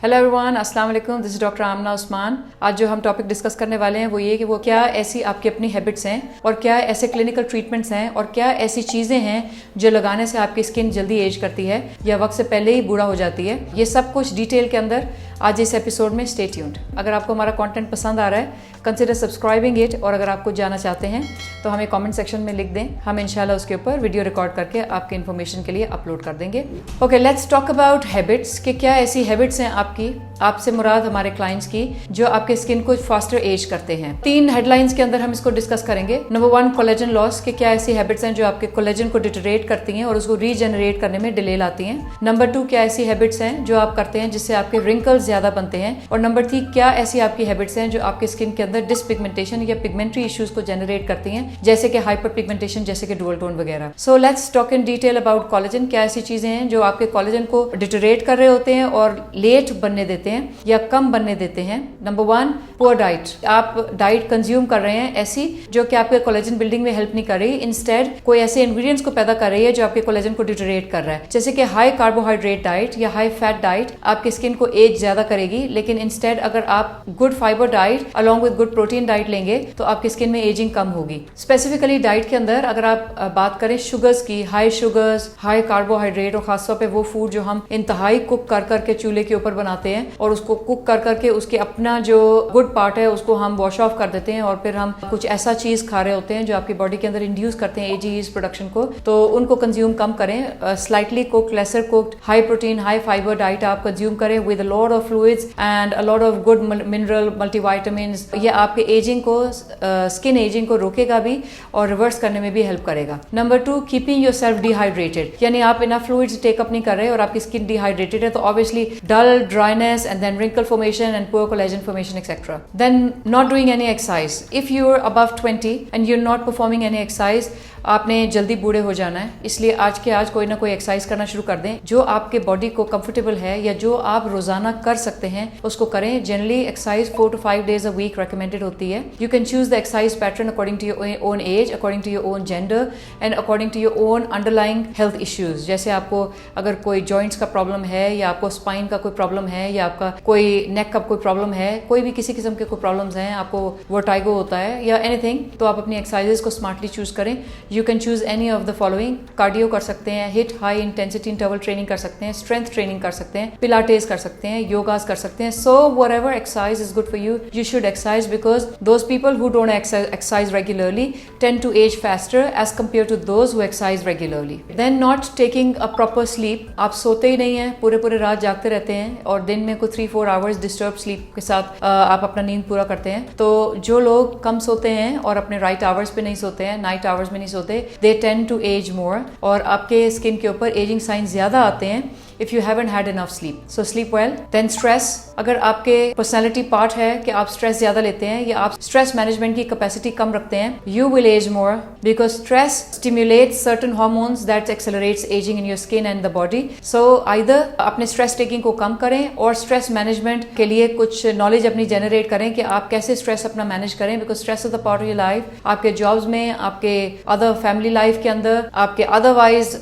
Hello everyone, अस्सलाम वालेकुम। This is doctor आमना उस्मान। आज जो हम टॉपिक डिस्कस करने वाले हैं वो ये कि वो क्या ऐसी आपकी अपनी हैबिट्स हैं और क्या ऐसे क्लिनिकल ट्रीटमेंट्स हैं और क्या ऐसी चीज़ें हैं जो लगाने से आपकी स्किन जल्दी एज करती है या वक्त से पहले ही बूढ़ा हो जाती है। ये सब कुछ डिटेल के अंदर आज इस एपिसोड में स्टे ट्यून्ड। अगर आपको हमारा कंटेंट पसंद आ रहा है कंसिडर सब्सक्राइबिंग इट, और अगर आप कुछ जानना चाहते हैं तो हमें कमेंट सेक्शन में लिख दें। हम इंशाल्लाह उसके ऊपर वीडियो रिकॉर्ड करके आपके इन्फॉर्मेशन के लिए अपलोड कर देंगे। Okay, let's talk about habits कि क्या ऐसी हैबिट्स हैं आपकी, आपसे मुराद हमारे क्लाइंट्स की, जो आपके स्किन को फास्टर एज करते हैं। 3 हेडलाइंस के अंदर हम इसको डिस्कस करेंगे। नंबर 1, कोलेजन लॉस, कि क्या ऐसी हैबिट्स हैं जो आपके कोलेजन को डिटरेट करती हैं और उसको रीजनरेट करने में डिले लाती हैं। नंबर 2, क्या ऐसी हैबिट्स हैं जो आप करते हैं जिससे आपके रिंकल्स ज्यादा बनते हैं। और नंबर 3, क्या ऐसी आपकी हैबिट्स हैं जो आपके स्किन के अंदर डिसपिगमेंटेशन या पिगमेंटरी इश्यूज को जनरेट करती हैं, जैसे कि हाइपर पिगमेंटेशन, जैसे कि डुअल टोन वगैरह। So let's talk in detail about collagen. क्या ऐसी चीजें हैं जो आपके कोलेजन को डिटरेट कर रहे होते हैं और लेट बनने देते हैं या कम बनने देते हैं। Number 1, poor diet. आप डाइट कंज्यूम कर रहे हैं ऐसी जो कि आपके कोलेजन बिल्डिंग में हेल्प नहीं कर रही, इंस्टेड कोई ऐसे इंग्रेडिएंट्स को पैदा कर रही है जो आपके कोलेजन को डिटरेट कर रहा है, जैसे कि हाई कार्बोहाइड्रेट डाइट या हाई फैट डाइट आपकी स्किन को एज ज्यादा करेगी। लेकिन इंस्टेड अगर आप good fibre diet along with good protein diet लेंगे तो आपकी स्किन में एजिंग कम होगी। स्पेसिफिकली डाइट के अंदर अगर आप बात करें शुगर्स की, हाई शुगर्स, हाई कार्बोहाइड्रेट, और खासतौर पे वो फूड जो हम इंतहाई कुक कर करके चूल्हे के ऊपर बनाते हैं और उसको कुक कर करके उसके अपना जो गुड पार्ट है उसको हम वॉश ऑफ कर देते हैं और फिर हम कुछ ऐसा चीज खा रहे होते हैं जो आपकी बॉडी के अंदर इंड्यूस करते हैं एजीईज प्रोडक्शन को, तो उनको कंज्यूम कम करें। Slightly cooked, lesser cooked, high protein, high fibre diet आप कंज्यूम करें with a lot of fluids and a lot of good mineral multivitamins. ये आपके एजिंग को, स्किन एजिंग को रोकेगा भी और रिवर्स करने में भी हेल्प करेगा। Number 2, keeping your self dehydrated, यानी आप इनफ फ्लूइड्स टेकअप नहीं कर रहे और आपकी स्किन डिहाइड्रेटेड है तो obviously dull, dryness and then wrinkle formation and poor collagen formation, etc. Then not doing any exercise. If you're above 20 and you're not performing any exercise, आपने जल्दी बूढ़े हो जाना है, इसलिए आज के आज कोई ना कोई एक्सरसाइज करना शुरू कर दें जो आपके बॉडी को कंफर्टेबल है या जो आप रोजाना कर सकते हैं उसको करें। Generally exercise 4 to 5 days a week recommended होती है। You can choose the exercise pattern according to your own age, according to your own gender and according to your own underlying health issues। जैसे आपको अगर कोई joints का problem है या आपको स्पाइन का कोई प्रॉब्लम है या आपका कोई नेक का कोई प्रॉब्लम है, कोई भी किसी किस्म के कोई प्रॉब्लम्स हैं, आपको वर्टाइगो होता है या एनीथिंग, तो आप अपनी एक्सरसाइजेस को स्मार्टली चूज करें। You can choose any of the following. Cardio कर सकते हैं, hit high intensity interval training कर सकते हैं, स्ट्रेंथ ट्रेनिंग कर सकते हैं, पिलाटेस कर सकते हैं, योगास कर सकते हैं। So whatever exercise is good for you, you should exercise because those people who don't exercise regularly tend to age faster as compared to those who exercise regularly. Then not taking a proper sleep, आप सोते ही नहीं है, पूरे पूरे रात जागते रहते हैं और दिन में कुछ 3-4 आवर्स डिस्टर्ब स्लीप के साथ आप अपना नींद पूरा करते हैं। तो जो लोग कम सोते हैं और अपने राइट आवर्स पे नहीं सोते हैं, नाइट आवर्स में नहीं सोते, दे टेंड टू एज मोर और आपके स्किन के ऊपर एजिंग साइंस ज्यादा आते हैं if you haven't had enough sleep. So sleep well. Then stress, अगर आपके personality part है कि आप stress ज्यादा लेते हैं या आप stress management की capacity कम रखते हैं, you will age more because stress stimulates certain hormones that accelerates aging in your skin and the body. So either अपने stress taking को कम करें और stress management के लिए कुछ knowledge अपनी generate करें कि आप कैसे stress अपना manage करें, because stress is the part of your life. आपके jobs में, आपके other family life के अंदर, आपके otherwise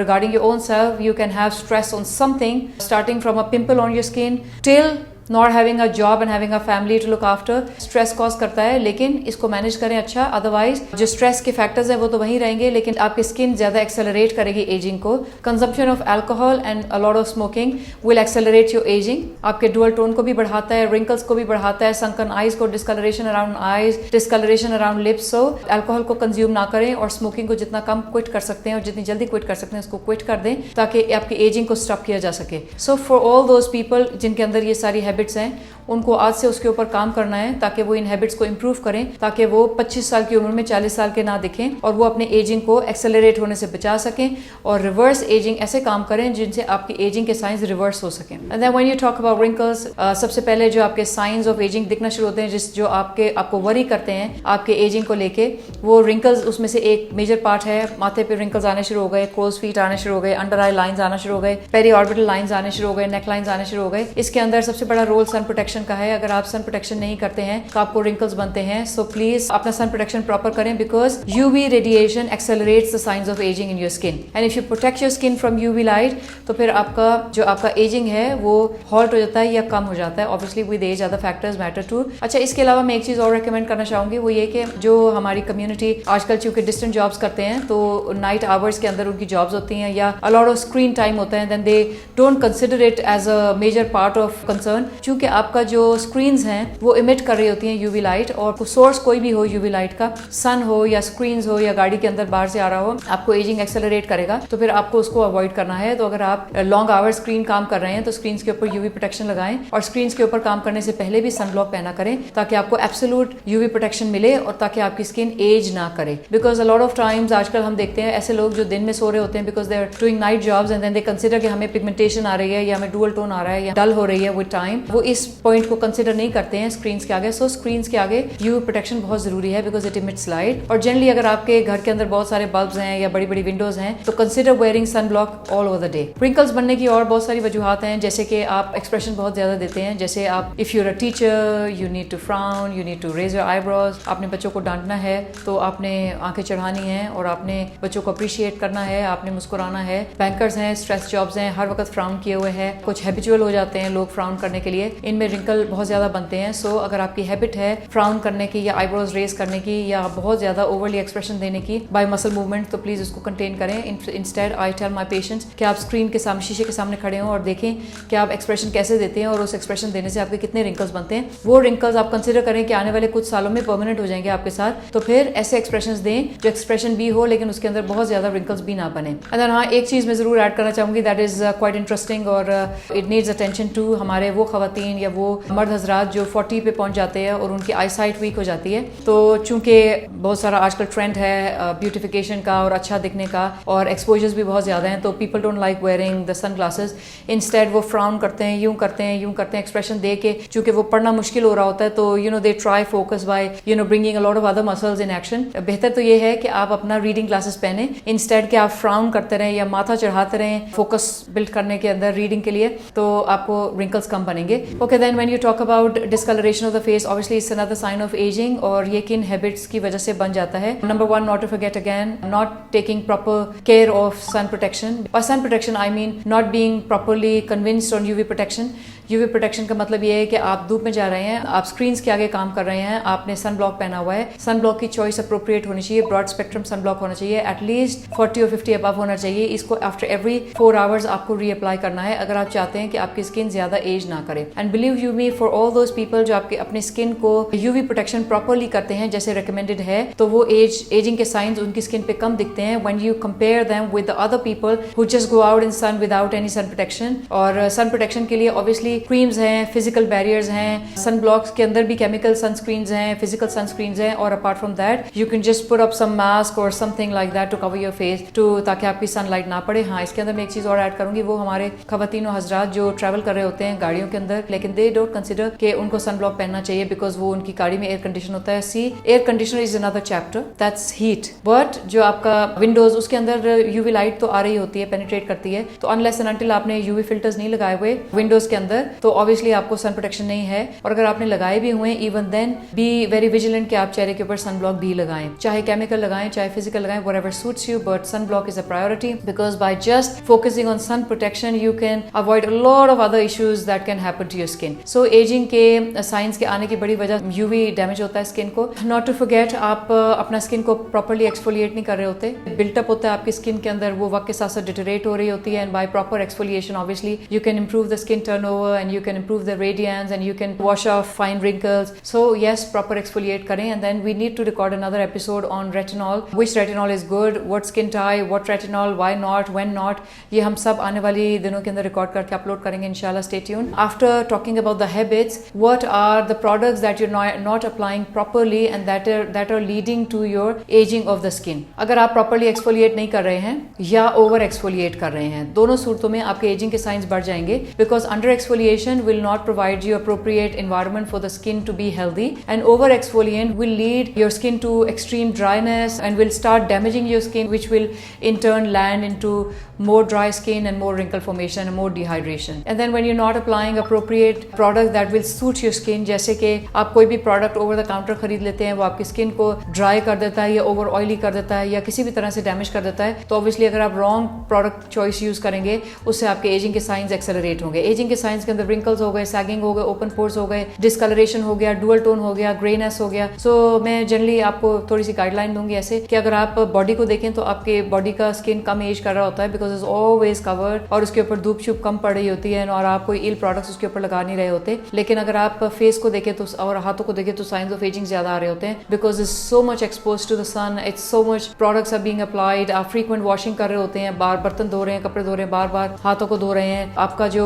regarding your own self, you can have stress on something starting from a pimple on your skin till not having a job and having a family to look after. stress cause करता है, लेकिन इसको manage करें अच्छा। Otherwise जो stress के factors हैं वो तो वहीं रहेंगे लेकिन आपकी स्किन ज्यादा एक्सेलरेट करेगी एजिंग को। Consumption of alcohol and a lot of smoking will accelerate your ageing. आपके डुअल टोन को भी बढ़ाता है, रिंकल्स को भी बढ़ाता है, संकन आईज को, discolouration around eyes, discolouration around lips. So alcohol को कंज्यूम ना करें और स्मोकिंग को जितना कम क्विट कर सकते हैं और जितनी जल्दी क्विट कर सकते हैं उसको क्विट कर दें ताकि आपकी एजिंग को स्टॉप किया जा सके। So for all those people जिनके अंदर ये सारी हैबिट्स हैं, उनको आज से उसके ऊपर काम करना है ताकि वो इन हैबिट्स को इंप्रूव करें, ताकि वो 25 साल की उम्र में 40 साल के ना दिखें और वो अपने एजिंग को एक्सेलरेट होने से बचा सकें और रिवर्स एजिंग ऐसे काम करें जिनसे आपकी एजिंग के साइंस रिवर्स हो सकें। And then when you talk about wrinkles, सबसे पहले जो आपके साइंस ऑफ एजिंग दिखना शुरू होते हैं, जो आपको वरी करते हैं आपके एजिंग को लेके, वो रिंकल्स उसमें से एक मेजर पार्ट है। माथे पे रिंकल्स आने शुरू हो गए, क्रोज फीट आने शुरू हो गए, अंडर आई लाइंस आना शुरू हो गए, पेरी ऑर्बिटल लाइंस आने शुरू हो गए, नेक लाइंस आने शुरू हो गए। इसके अंदर सबसे बड़ा रोल सन प्रोटेक्शन प्रोटेक्शन का है. अगर आप सन प्रोटेक्शन नहीं करते हैं तो आपको रिंकल्स बनते हैं. सो प्लीज अपना सन प्रोटेक्शन प्रॉपर करें because UV radiation accelerates the science of ageing in your skin. And if you protect your skin from UV light तो फिर आपका जो आपका एजिंग है वो हॉल्ट हो जाता है या कम हो जाता है. Obviously with age other factors matter too. अच्छा, इसके अलावा मैं एक चीज और रिकमेंड करना चाहूंगी, वो ये कि जो हमारी कम्युनिटी आजकल चूंकि डिस्टेंट जॉब्स करते हैं तो नाइट आवर्स के अंदर उनकी जॉब्स होती हैं या a lot of screen time होता है, then they don't consider it as a major part of concern. चूंकि आपका जो स्क्रीन्स हैं वो इमिट कर रही होती हैं यूवी लाइट, और सोर्स कोई भी हो यूवी लाइट का, सन हो या स्क्रीन्स हो या गाड़ी के अंदर बाहर से आ रहा हो, आपको एजिंग एक्सेलरेट करेगा. तो फिर आपको उसको अवॉइड करना है. तो अगर आप लॉन्ग आवर स्क्रीन काम कर रहे हैं तो स्क्रीन्स के ऊपर यूवी प्रोटेक्शन लगाएं, और स्क्रीन्स के ऊपर काम करने से पहले भी सन ब्लॉक पहना करें ताकि आपको एब्सोल्यूट यूवी प्रोटेक्शन मिले और ताकि आपकी स्किन एज ना करे. Because a lot of times आजकल हम देखते हैं ऐसे लोग जो दिन में सो रहे होते हैं because they are doing night jobs and then they consider कि हमें पिगमेंटेशन आ रही है या हमें डुअल टोन आ रहा है या डल हो रही है विद टाइम. वो इस पॉइंट को कंसिडर नहीं करते हैं स्क्रीन्स के आगे. सो स्क्रीन्स के आगे यूवी प्रोटेक्शन बहुत जरूरी है बिकॉज इट इमिट्स लाइट. और जनरली अगर आपके घर के अंदर बहुत सारे बल्ब्स हैं या बड़ी बड़ी विंडोज हैं तो consider wearing sun block all over the day. Wrinkles बनने की और बहुत सारी वजूहत हैं, जैसे कि आप एक्सप्रेशन बहुत ज्यादा देते हैं. जैसे आप if you're a teacher you need to frown, you need to raise your eyebrows. आपने बच्चों को डांटना है तो आपने आंखें चढ़ानी है और आपने बच्चों को अप्रिशिएट करना है, आपने मुस्कुराना है. बैंकर्स हैं, स्ट्रेस जॉब्स हैं, हर वक्त फ्राउन किए हुए हैं, कुछ हैबिचुअल हो जाते हैं लोग फ्राउन करने के लिए, इनमें रिंकल बहुत ज्यादा बनते हैं. सो अगर आपकी हैबिट है फ्राउन करने की या आईब्रोज रेज करने की या बहुत ज्यादा ओवरली एक्सप्रेशन देने की बाय मसल मूवमेंट, तो प्लीज उसको कंटेन करें. Instead I tell my patients कि आप स्क्रीन के सामने, शीशे के सामने खड़े हों और देखें कि आप एक्सप्रेशन कैसे देते हैं और उस एक्सप्रेशन देने से आपके कितने रिंकल्स बनते हैं. वो रिंकल्स आप कंसिडर करें कि आने वाले कुछ सालों में परमानेंट हो जाएंगे आपके साथ. तो फिर ऐसे एक्सप्रेशंस दें जो एक्सप्रेशन भी हो लेकिन उसके अंदर बहुत ज्यादा रिंकल्स भी ना बने. अगर हाँ, एक चीज मैं जरूर ऐड करना चाहूंगी दैट इज क्वाइट इंटरेस्टिंग और इट नीड्स अटेंशन टू हमारे वो खवातीन या वो मर्द हजरात जो 40 पे पहुंच जाते हैं और उनकी आई साइट वीक हो जाती है. तो चूंकि बहुत सारा आजकल ट्रेंड है ब्यूटिफिकेशन का और अच्छा दिखने का और एक्सपोजर्स भी बहुत ज्यादा हैं, तो people don't like wearing the sunglasses. Instead वो फ्राउन करते हैं, यूं करते हैं, यूं करते हैं एक्सप्रेशन दे के. चूंकि वो पढ़ना मुश्किल हो रहा होता है तो they try focus by bringing a lot of other muscles in action. बेहतर तो ये है कि आप अपना रीडिंग ग्लासेस पहने इंस्टेड कि आप फ्राउन करते रहें या माथा चढ़ाते रहें फोकस बिल्ड करने के अंदर रीडिंग के लिए, तो आपको रिंकल्स कम बनेंगे. Okay, then when you talk about discoloration of the face, obviously it's another sign of aging, और ये किन हैबिट्स की वजह से बन जाता है. Number 1, not to forget again, not taking proper care of sun protection. By sun protection I mean not being properly convinced on UV protection. UV protection का मतलब ये है कि आप धूप में जा रहे हैं, आप स्क्रीन्स के आगे काम कर रहे हैं, आपने सन ब्लॉक पहना हुआ है. सन ब्लॉक की चॉइस अप्रोप्रिएट होनी चाहिए, ब्रॉड स्पेक्ट्रम सन ब्लॉक होना चाहिए, एटलीस्ट 40 और 50 अबव होना चाहिए. इसको आफ्टर एवरी 4 आवर्स आपको रीअप्लाई करना है अगर आप चाहते हैं कि आपकी स्किन ज्यादा एज ना करे. And believe you me, for all those people जो आपके अपने स्किन को यूवी प्रोटेक्शन प्रॉपरली करते हैं जैसे रिकमेंडेड है, तो वो एजिंग के साइंस उनकी स्किन पे कम दिखते हैं when you compare them with the other people who just go out in sun without any sun protection. और सन प्रोटेक्शन के लिए ऑब्वियसली क्रीम्स हैं, फिजिकल बैरियर्स हैं, सन ब्लॉक्स के अंदर भी केमिकल सनस्क्रीन्स हैं, फिजिकल सनस्क्रीन्स हैं, और apart from that you can just put up some mask और something like that to cover your face too, ताकि आपकी सनलाइट ना पड़े. हाँ, इसके अंदर मैं एक चीज और ऐड करूंगी, वो हमारे खवातीन और हजरात जो ट्रैवल कर रहे होते हैं गाड़ियों के अंदर लेकिन दे डोंट कंसिडर कि उनको सन ब्लॉक पहनना चाहिए बिकॉज वो उनकी गाड़ी में एयर कंडीशन होता है. See, air conditioner is another chapter, that's heat, but जो आपका विंडोज उसके अंदर यूवी लाइट तो आ रही होती है, पेनिट्रेट करती है. तो अनलेस एंड अनटिल आपने यूवी फिल्टर्स नहीं लगाए हुए विंडोज के अंदर तो ऑब्वियसली आपको सन प्रोटेक्शन नहीं है. और अगर आपने लगाए भी हुए even then be very vigilant कि आप चेहरे के ऊपर सन ब्लॉक भी लगाएं, चाहे केमिकल लगाएं चाहे फिजिकल लगाएं, whatever suits you, but sun block is a priority because by just focusing on sun protection you can avoid a lot of other issues that can happen to your skin. So aging के science के आने की बड़ी वजह UV damage होता है skin को. Not to forget, आप अपना स्किन को प्रॉपर्ली एक्सफोलिएट नहीं कर रहे होते, बिल्टअप होता है आपकी स्किन के अंदर, वो वक्त के साथ साथ डिटोरेट हो रही होती है. And by proper exfoliation obviously you can improve the skin turnover and you can improve the radiance and you can wash off fine wrinkles. So yes, proper exfoliate करें. And then we need to record another episode on retinol, which retinol is good, what skin type, what retinol, why not, when not. ये हम सब आने वाली दिनों के अंदर record करके अपलोड करेंगे इंशाल्लाह. Stay tuned. After talking about the habits, what are the products that you're not applying properly and that are leading to your aging of the skin? अगर आप properly exfoliate नहीं कर रहे हैं या over exfoliate कर रहे हैं, दोनों सूरतों में आपके aging के साइंस बढ़ जाएंगे because under exfoliation exfoliation will not provide you appropriate environment for the skin to be healthy, and over exfoliant will lead your skin to extreme dryness and will start damaging your skin, which will in turn land into more dry skin and more wrinkle formation and more dehydration. And then when you're not applying appropriate product that will suit your skin, जैसे कि आप कोई भी product over the counter खरीद लेते हैं, वो आपकी skin को dry कर देता है या over oily कर देता है या किसी भी तरह से damage कर देता है, तो obviously अगर आप wrong product choice use करेंगे, उससे आपके aging के signs accelerate होंगे. Aging के signs के अंदर wrinkles हो गए, sagging हो गए, open pores हो गए, discoloration हो गया, dual tone हो गया, grayness हो गया. So मैं generally आपको थोड़ी सी guideline दूंगी ऐसे कि अगर आप body को देखें तो आपके body का skin कम age कर रहा होता है because it's always covered और उसके ऊपर धूप छुप कम पड़ रही होती है और आप कोई ill products उसके ऊपर लगा नहीं रहे होते. लेकिन अगर आप face को देखें तो और हाथों को देखें तो signs of aging ज़्यादा आ रहे होते हैं because it's so much exposed to the sun, it's so much products are being applied, आप frequent washing कर रहे होते हैं, बार बर्तन धो रहे हैं, कपड़े धो रहे हैं, बार बार हाथों को धो रहे हैं, आपका जो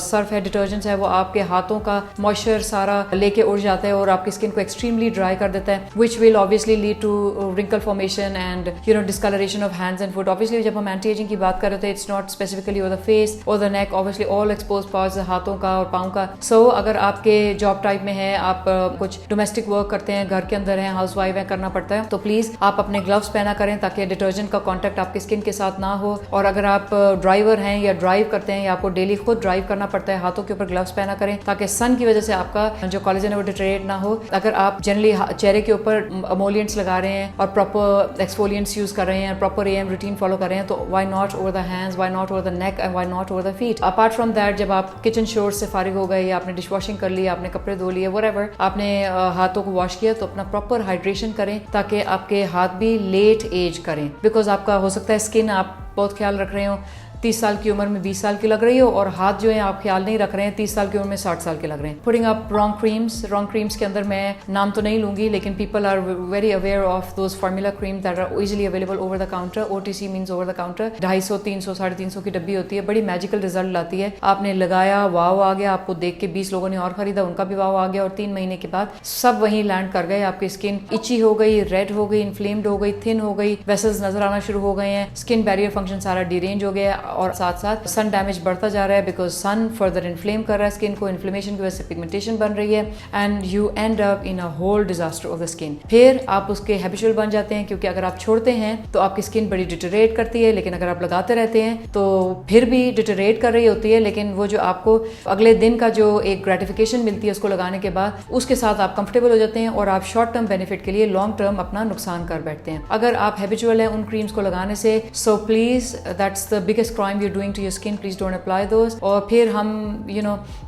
सर्फ है, डिटर्जेंट्स है, वो आपके हाथों का मॉइस्चर सारा लेके उड़ जाता है और आपकी स्किन को एक्सट्रीमली ड्राई कर देता है, which will obviously lead to wrinkle formation and discoloration of hands and foot. Obviously जब हम एंटी एजिंग की बात कर रहे थे, it's not specifically over the face or the neck, obviously all exposed parts हाथों का और पाँव का. So अगर आपके जॉब टाइप में है, आप कुछ डोमेस्टिक वर्क करते हैं, घर के अंदर हैं, हाउस वाइफ हैं, करना पड़ता है, तो प्लीज आप अपने ग्लव्स पहना करें ताकि डिटर्जेंट का कॉन्टैक्ट आपकी स्किन के साथ ना हो. और अगर आप ड्राइवर हैं या ड्राइव करते हैं या आपको डेली खुद ड्राइव करना पड़ता है, हाथों के ऊपर ग्लव्स पहना करें ताकि सन की वजह से आपका जो कोलेजन है वो डिटेरिएट ना हो. अगर आप जनरली चेहरे के ऊपर एमोलिएंट्स लगा रहे हैं और प्रॉपर एक्सफोलिएंट्स यूज कर रहे हैं, प्रॉपर एएम रूटीन फॉलो कर रहे हैं, तो why not over the hands, why not over the neck and why not over the feet. Apart from that, जब आप किचन शोर्स से फारिग हो गए या आपने डिश वॉशिंग कर ली, आपने कपड़े धो लिए, व्हाटएवर, आपने हाथों को वॉश किया, तो अपना प्रॉपर हाइड्रेशन करें ताकि आपके हाथ भी लेट एज करें. बिकॉज आपका हो सकता है स्किन आप बहुत ख्याल रख रहे हो, 30 साल की उम्र में 20 साल की लग रही हो, और हाथ जो है आप ख्याल नहीं रख रहे हैं, 30 साल की उम्र में 60 साल के लग रहे हैं. पुटिंग अप रॉन्ग क्रीम्स के अंदर मैं नाम तो नहीं लूंगी, लेकिन people are very aware of those formula cream that are easily available over the counter. OTC means over the counter. 250, 300, 350 की डब्बी होती है, बड़ी मैजिकल रिजल्ट लाती है. आपने लगाया, वाव आ गया, आपको देख के 20 लोगों ने और खरीदा, उनका भी वाव आ गया, और 3 महीने के बाद सब वहीं लैंड कर गए. आपकी स्किन इची हो गई, रेड हो गई, इन्फ्लेम्ड हो गई, थिन हो गई, वेसल्स नजर आना शुरू हो गए हैं, स्किन बैरियर फंक्शन सारा डिरेंज हो गया, और साथ साथ सन डैमेज बढ़ता जा रहा है बिकॉज सन फर्दर इन्फ्लेम कर रहा है स्किन को, इन्फ्लेमेशन की वजह से पिगमेंटेशन बन रही है, and you end up in a whole disaster of the skin. फिर आप उसके हैबिचुअल बन जाते हैं, क्योंकि अगर आप छोड़ते हैं तो आपकी स्किन बड़ी डिटेरिएट करती है, लेकिन अगर आप लगाते रहते हैं तो फिर भी डिटेरिएट कर रही होती है, लेकिन वो जो आपको अगले दिन का जो एक ग्रेटिफिकेशन मिलती है उसको लगाने के बाद, उसके साथ आप कंफर्टेबल हो जाते हैं और आप शॉर्ट टर्म बेनिफिट के लिए लॉन्ग टर्म अपना नुकसान कर बैठते हैं. अगर आप हैबिचुअल हैं उन क्रीम्स को लगाने से, so please that's the biggest crime you are doing to your skin, please don't apply those. और फिर हम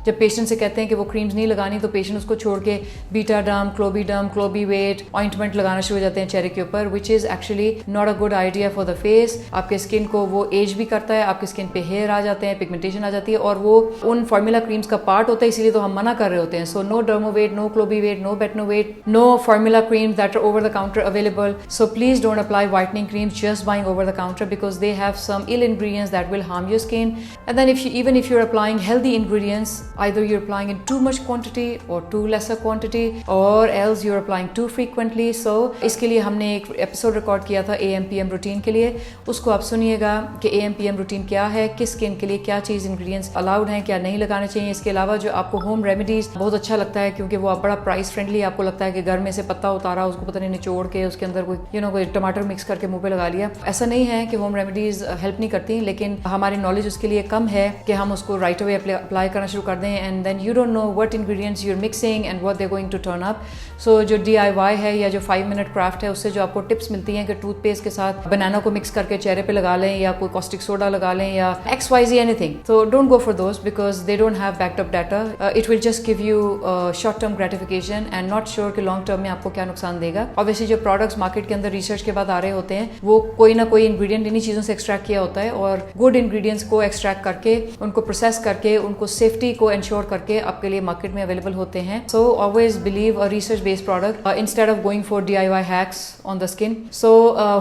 जब पेशेंट से कहते हैं कि वो क्रीम्स नहीं लगानी, तो पेशेंट उसको छोड़ के बीटाडर्म, क्लोबीडर्म, क्लोबीवेट, ऑइंटमेंट लगाना शुरू हो जाते हैं चेहरे के ऊपर, which is actually not a good idea for the face. आपके स्किन को वो एज भी करता है, आपकी स्किन पे हेयर आ जाते हैं, पिगमेंटेशन आ जाती है, और वो उन फॉर्मूला क्रीम्स का पार्ट होता है, इसीलिए तो हम मना कर रहे होते हैं. So no Dermovate, no Clobevate, no Betnovate, no formula creams that are over the counter available. So please don't apply whitening creams just buying over the counter, because they have some ill ingredients that will harm your skin. And then even if you're applying healthy ingredients, either you're applying in too much quantity or too lesser quantity, or else you're applying too frequently. So इसके लिए हमने एक episode record किया था AM/PM routine के लिए, उसको आप सुनिएगा कि AM/PM रूटीन क्या है, किस स्किन के लिए क्या चीज़ इंग्रेडिएंट्स अलाउड हैं, क्या नहीं लगाने चाहिए. इसके अलावा जो आपको होम रेमेडीज बहुत अच्छा लगता है, क्योंकि वो बड़ा प्राइस फ्रेंडली, आपको लगता है कि घर में से पत्ता उतारा, उसको पता नहीं निचोड़ के उसके अंदर कोई कोई टमाटर मिक्स करके मुंह पे लगा लिया. ऐसा नहीं है कि होम रेमेडीज हेल्प नहीं करती, लेकिन हमारी नॉलेज उसके लिए कम है कि हम उसको राइट अवे अप्लाई करना शुरू कर दें, and then you don't know what ingredients you are mixing and what they are going to turn up. So जो DIY है या जो 5 मिनट क्राफ्ट है, उससे जो आपको टिप्स मिलती हैं कि टूथपेस्ट के साथ बनाना को मिक्स करके चेहरे पे लगा लें, या कोई कॉस्टिक सोडा लगा लें, या XYZ anything, so don't go for those because they don't have backed up data. It will just give you short term gratification and not sure कि long term में आपको क्या नुकसान देगा. Obviously जो products मार्केट के अंदर रिसर्च के बाद आ रहे होते हैं, वो कोई ना कोई इंग्रेडिएंट इन्हीं चीज़ों से एक्सट्रैक्ट किया होता है, और गुड इंग्रेडिएंट्स को एक्सट्रैक्ट करके उनको प्रोसेस करके उनको सेफ्टी को इंश्योर करके आपके लिए मार्केट में अवेलेबल होते हैं. So always believe a research based product instead of going for DIY hacks on the skin. So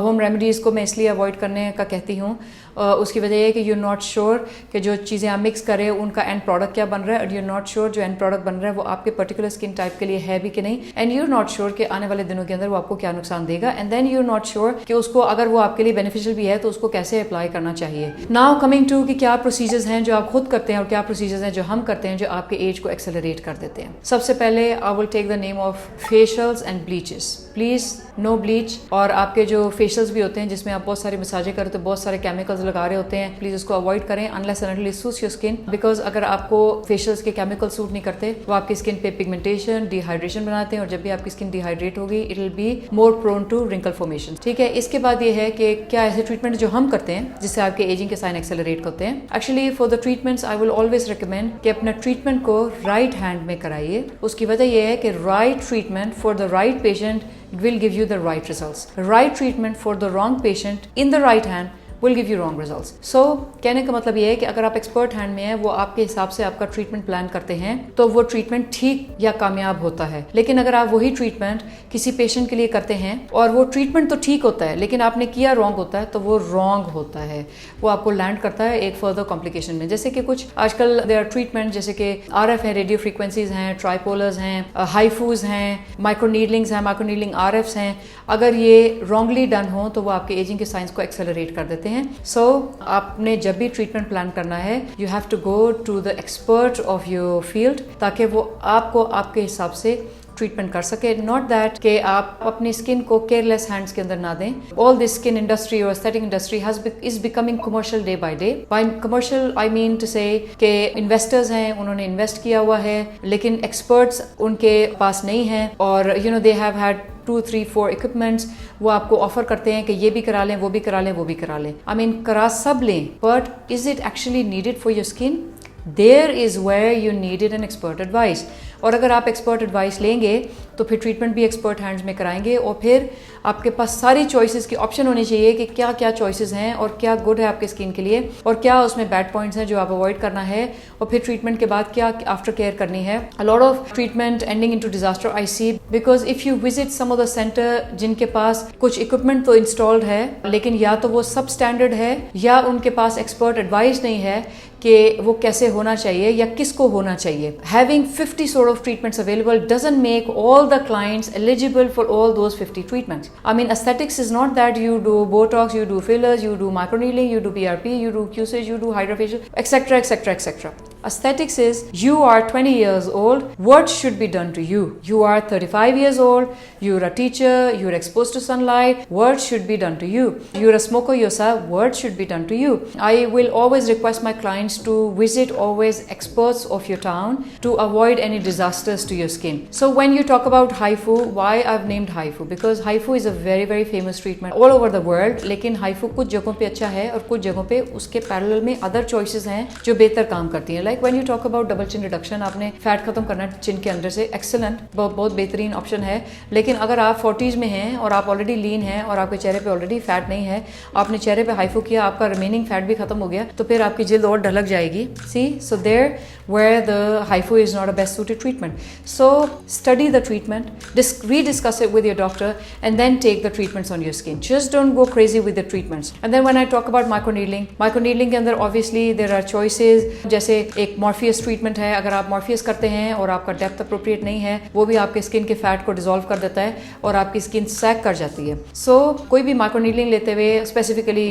home remedies को मैं इसलिए अवॉइड करने का कहती हूँ उसकी वजह ये है कि यू नॉट श्योर कि जो चीज़ें आप मिक्स कर रहे हो उनका एंड प्रोडक्ट क्या बन रहा है, और यू नॉट श्योर जो एंड प्रोडक्ट बन रहा है वो आपके पर्टिकुलर स्किन टाइप के लिए है भी कि नहीं, एंड यू नॉट श्योर कि आने वाले दिनों के अंदर वो आपको क्या नुकसान देगा, and then you not sure कि उसको अगर वो आपके लिए बेनिफिशियल भी है तो उसको कैसे अप्लाई करना चाहिए। नाउ कमिंग टू कि क्या प्रोसीजर्स हैं जो आप खुद करते हैं और क्या प्रोसीजर्स हैं जो हम करते हैं जो आपके एज को एक्सेलरेट कर देते हैं। सबसे पहले I will take the name of facials and bleaches. Please no bleach, और आपके जो फेशियल्स भी होते हैं जिसमें आप बहुत सारी मसाजें करते हो, बहुत सारे केमिकल्स लगा रहे होते हैं, प्लीज़ उसको अवॉइड करें unless and until it suits your skin, because अगर आपको फेशियल्स के केमिकल सूट नहीं करते वो आपकी स्किन पे पिगमेंटेशन, डिहाइड्रेशन बनाते हैं, और जब भी आपकी स्किन डिहाइड्रेट होगी it will be more prone to wrinkle formation. ठीक है, इसके बाद ये है कि क्या ऐसे ट्रीटमेंट जो हम करते हैं जिससे आपके एजिंग के साइन एक्सेलरेट होते हैं। Actually for the treatments I will always recommend कि अपना ट्रीटमेंट को राइट हैंड में कराइए। उसकी वजह यह है कि right treatment for the right patient will give you the right results. Right treatment for the wrong patient in the right hand will give you wrong results. So कहने का मतलब ये है कि अगर आप एक्सपर्ट हैंड में हैं, वो आपके हिसाब से आपका ट्रीटमेंट प्लान करते हैं तो वो ट्रीटमेंट ठीक या कामयाब होता है। लेकिन अगर आप वही ट्रीटमेंट किसी पेशेंट के लिए करते हैं और वो ट्रीटमेंट तो ठीक होता है लेकिन आपने किया रॉन्ग होता है तो वो रॉन्ग होता है, वो आपको लैंड करता है एक फर्दर कॉम्प्लिकेशन में। जैसे कि कुछ आजकल देयर आर ट्रीटमेंट जैसे कि RF है, रेडियो फ्रीक्वेंसीज हैं, ट्राइपोलर्स हैं, हाइफूज हैं, माइक्रोनीडलिंग्स हैं, माइक्रोनीडलिंग RFs हैं। अगर ये रॉन्गली डन हो तो वो आपके एजिंग के साइंस को एक्सेलरेट कर देते हैं। सो आपने जब भी ट्रीटमेंट प्लान करना है you have to go to the expert of your field ताकि वो आपको आपके हिसाब से ट्रीटमेंट कर सके। नॉट दैट कि आप अपनी स्किन को केयरलेस हैंड्स के अंदर ना दें। ऑल दिस स्किन इंडस्ट्री और aesthetic industry is becoming commercial day by day. By commercial I mean to say कि इन्वेस्टर्स हैं, उन्होंने इन्वेस्ट किया हुआ है लेकिन एक्सपर्ट्स उनके पास नहीं हैं, और you know they have had 2, 3, 4 equipments वो आपको ऑफर करते हैं कि ये भी करा लें, वो भी करा लें, वो भी करा लें। आई मीन करा सब लें, but is it actually needed for your skin? There is where you needed an expert advice. और अगर आप एक्सपर्ट एडवाइस लेंगे तो फिर ट्रीटमेंट भी एक्सपर्ट हैंड्स में कराएंगे, और फिर आपके पास सारी चॉइसेस की ऑप्शन होनी चाहिए कि क्या क्या चॉइसेस हैं और क्या गुड है आपके स्किन के लिए और क्या उसमें बैड पॉइंट्स हैं जो आप अवॉइड करना है, और फिर ट्रीटमेंट के बाद क्या आफ्टर केयर करनी है। A lot of treatment ending into disaster I see, because if you visit some of the center जिनके पास कुछ इक्विपमेंट तो इंस्टॉल्ड है लेकिन या तो वो सब स्टैंडर्ड है या उनके पास एक्सपर्ट एडवाइस नहीं है कि वो कैसे होना चाहिए या किसको होना चाहिए। Having 50 sort of treatments available doesn't make all the clients eligible for all those 50 treatments. I mean, aesthetics is not that you do Botox, you do fillers, you do microneedling, you do PRP, you do Q-Sage, you do hydrofacial, etc., etc., etc. Aesthetics is you are 20 years old, what should be done to you? You are 35 years old, you're a teacher, you're exposed to sunlight, what should be done to you? You're a smoker yourself, what should be done to you? I will always request my clients to visit always experts of your town to avoid any disasters to your skin. So when you talk about HIFU, why I've named HIFU? Because HIFU is a very very famous treatment all over the world, लेकिन HIFU कुछ जगहों पे अच्छा है और कुछ जगहों पे उसके पैरेलल में अदर चॉइसेस हैं जो बेहतर काम करती हैं। Like when you talk about double chin reduction, आपने फैट खत्म करना है चिन के अंदर से, एक्सेलेंट, बहुत बेहतरीन ऑप्शन है। लेकिन अगर आप 40s में हैं और आप ऑलरेडी लीन हैं और आपके चेहरे पे ऑलरेडी फैट नहीं है, आपने चेहरे पे HIFU किया, आपका रिमेनिंग फैट भी खत्म हो गया, तो फिर आपकी जिल्द और ढलक जाएगी। See, so there where the HIFU is not a best suited treatment. So study the treatment, rediscuss it with your doctor and then take the treatments on your skin. Just don't go crazy with the treatments. And then when I talk about microneedling के अंदर obviously there are choices, जैसे एक Morpheus treatment है, अगर आप Morpheus करते हैं और आपका depth appropriate नहीं है, वो भी आपके स्किन के फैट को डिसॉल्व कर देता है और आपकी स्किन सैग कर जाती है। So कोई भी microneedling लेते हुए स्पेसिफिकली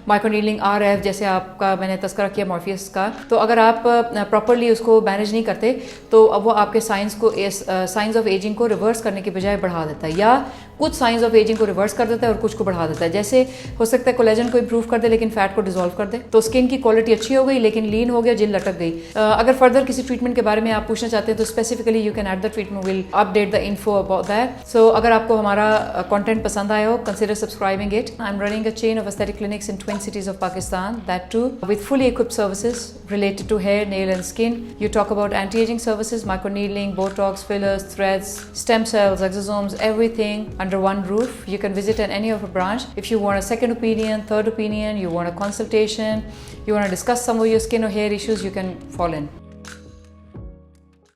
microneedling RF जैसे आपका मैंने तस्करा किया Morpheus का, तो अगर आप प्रॉपरली उसको मैनेज नहीं करते तो अब वो आपके साइंस ऑफ एजिंग को रिवर्स करने के बजाय बढ़ा देता है, या कुछ साइंस ऑफ एजिंग को रिवर्स कर देता है और कुछ को बढ़ा देता है। जैसे हो सकता है कोलेजन को इंप्रूव कर दे लेकिन फैट को डिसॉल्व कर दे, तो स्किन की क्वालिटी अच्छी हो गई लेकिन लीन हो गया, जिल लटक गई। अगर फर्दर किसी ट्रीटमेंट के बारे में आप पूछना चाहते हैं तो specifically you can add the treatment, will update the info about that. So अगर आपको हमारा कंटेंट पसंद आया हो, consider subscribing it. I am running a chain of aesthetic clinics in 20 cities of Pakistan, that too with fully equipped services related to hair, nail and skin. You talk about anti-aging services, microneedling, Botox, fillers, threads, stem cells, exosomes, everything under one roof. You can visit at any of our branch. If you want a second opinion, third opinion, you want a consultation, you want to discuss some of your skin or hair issues, you can fall in.